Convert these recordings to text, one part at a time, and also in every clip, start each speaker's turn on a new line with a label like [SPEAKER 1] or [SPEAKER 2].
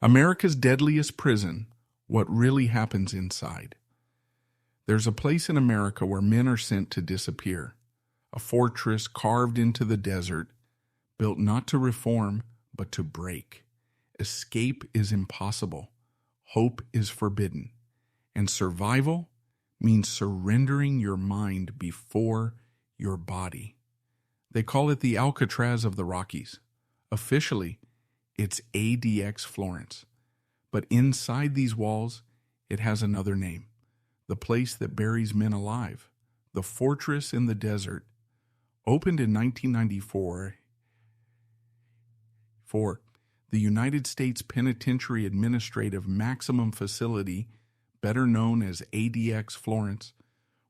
[SPEAKER 1] America's deadliest prison, what really happens inside. There's a place in America where men are sent to disappear, a fortress carved into the desert, built not to reform, but to break. Escape is impossible, hope is forbidden, and survival means surrendering your mind before your body. They call it the Alcatraz of the Rockies. Officially, it's ADX Florence. But inside these walls, it has another name. The place that buries men alive. The fortress in the desert. Opened in 1994 for the United States Penitentiary Administrative Maximum Facility, better known as ADX Florence,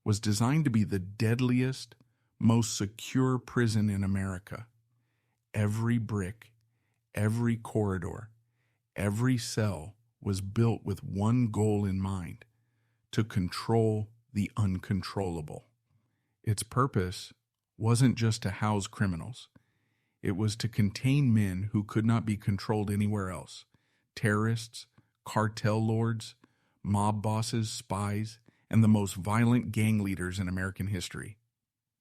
[SPEAKER 1] was designed to be the deadliest, most secure prison in America. Every brick, every corridor, every cell was built with one goal in mind: to control the uncontrollable. Its purpose wasn't just to house criminals. It was to contain men who could not be controlled anywhere else: terrorists, cartel lords, mob bosses, spies, and the most violent gang leaders in American history.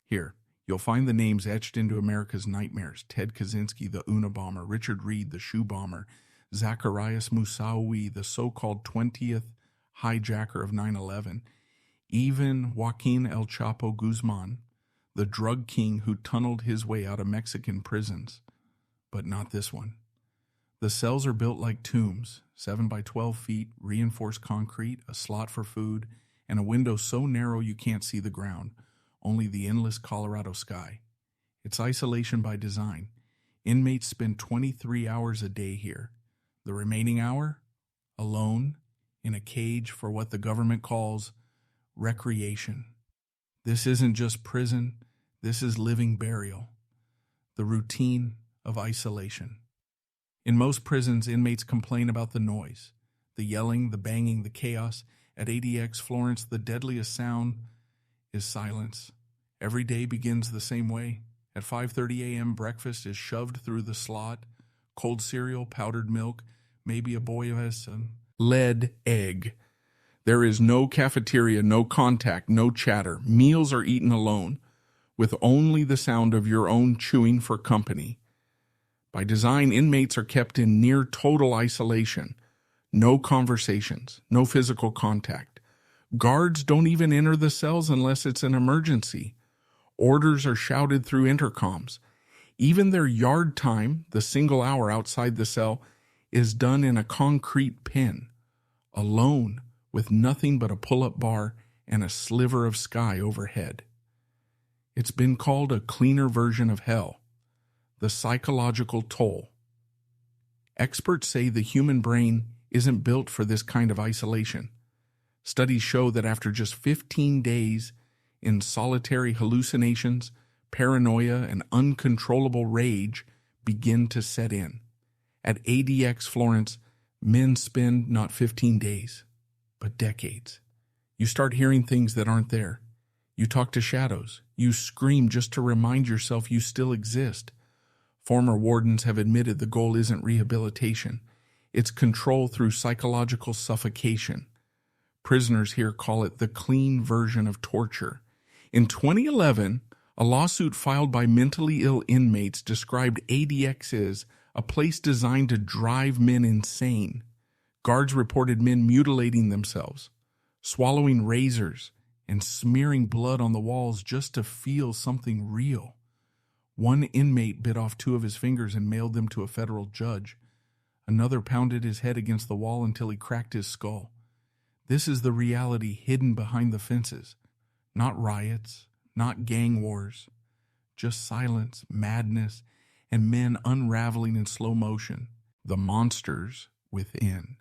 [SPEAKER 1] Here, you'll find the names etched into America's nightmares: Ted Kaczynski, the Unabomber; Richard Reed, the shoe bomber; Zacarias Moussaoui, the so-called 20th hijacker of 9/11; even Joaquin El Chapo Guzman, the drug king who tunneled his way out of Mexican prisons. But not this one. The cells are built like tombs, 7 by 12 feet, reinforced concrete, a slot for food, and a window so narrow you can't see the ground, only the endless Colorado sky. It's isolation by design. Inmates spend 23 hours a day here. The remaining hour, alone, in a cage for what the government calls recreation. This isn't just prison, this is living burial. The routine of isolation. In most prisons, inmates complain about the noise, the yelling, the banging, the chaos. At ADX Florence, the deadliest sound is silence. Every day begins the same way. At 5:30 a.m., breakfast is shoved through the slot. Cold cereal, powdered milk, maybe a boy who has some lead egg. There is no cafeteria, no contact, no chatter. Meals are eaten alone, with only the sound of your own chewing for company. By design, inmates are kept in near total isolation. No conversations, no physical contact. Guards don't even enter the cells unless it's an emergency. Orders are shouted through intercoms. Even their yard time, the single hour outside the cell, is done in a concrete pen, alone, with nothing but a pull-up bar and a sliver of sky overhead. It's been called a cleaner version of hell. The psychological toll. Experts say the human brain isn't built for this kind of isolation. Studies show that after just 15 days in solitary, hallucinations, paranoia, and uncontrollable rage begin to set in. At ADX Florence, men spend not 15 days, but decades. You start hearing things that aren't there. You talk to shadows. You scream just to remind yourself you still exist. Former wardens have admitted the goal isn't rehabilitation. It's control through psychological suffocation. Prisoners here call it the clean version of torture. In 2011, a lawsuit filed by mentally ill inmates described ADX as a place designed to drive men insane. Guards reported men mutilating themselves, swallowing razors, and smearing blood on the walls just to feel something real. One inmate bit off 2 of his fingers and mailed them to a federal judge. Another pounded his head against the wall until he cracked his skull. This is the reality hidden behind the fences. Not riots, not gang wars, just silence, madness, and men unraveling in slow motion. The monsters within.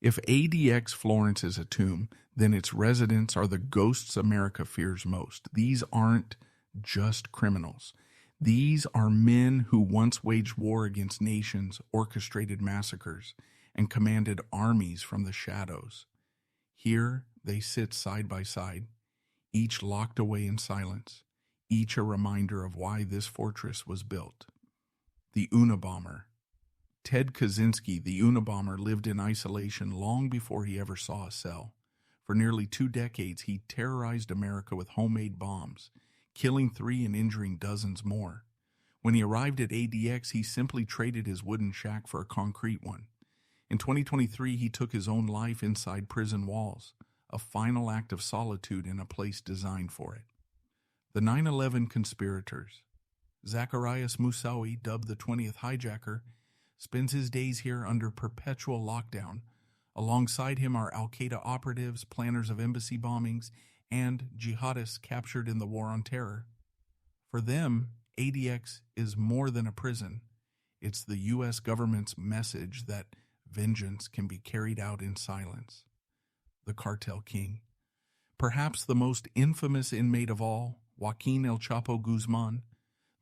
[SPEAKER 1] If ADX Florence is a tomb, then its residents are the ghosts America fears most. These aren't just criminals. These are men who once waged war against nations, orchestrated massacres, and commanded armies from the shadows. Here they sit side by side, each locked away in silence, each a reminder of why this fortress was built. The Unabomber, Ted Kaczynski, the Unabomber, lived in isolation long before he ever saw a cell. For nearly 2 decades, he terrorized America with homemade bombs, killing 3 and injuring dozens more. When he arrived at ADX, he simply traded his wooden shack for a concrete one. In 2023, he took his own life inside prison walls, a final act of solitude in a place designed for it. The 9/11 conspirators. Zacarias Moussaoui, dubbed the 20th hijacker, spends his days here under perpetual lockdown. Alongside him are Al-Qaeda operatives, planners of embassy bombings, and jihadists captured in the War on Terror. For them, ADX is more than a prison. It's the U.S. government's message that vengeance can be carried out in silence. The Cartel King. Perhaps the most infamous inmate of all, Joaquin El Chapo Guzman,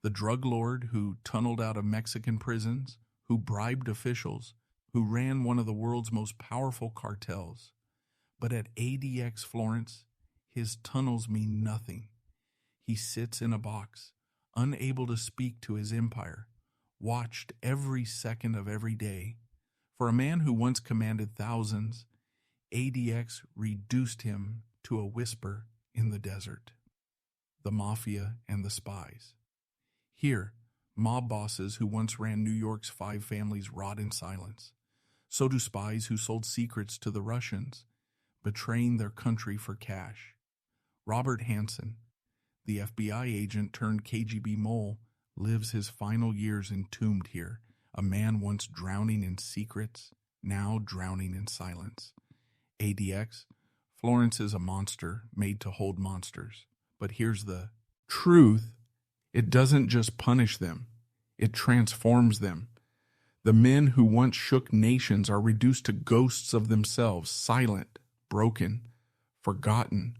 [SPEAKER 1] the drug lord who tunneled out of Mexican prisons, who bribed officials, who ran one of the world's most powerful cartels. But at ADX Florence, his tunnels mean nothing. He sits in a box, unable to speak to his empire, watched every second of every day. For a man who once commanded thousands, ADX reduced him to a whisper in the desert. The Mafia and the Spies. Here, mob bosses who once ran New York's 5 families rot in silence. So do spies who sold secrets to the Russians, betraying their country for cash. Robert Hansen, the FBI agent turned KGB mole, lives his final years entombed here, a man once drowning in secrets, now drowning in silence. ADX, Florence is a monster made to hold monsters. But here's the truth. It doesn't just punish them, it transforms them. The men who once shook nations are reduced to ghosts of themselves, silent, broken, forgotten,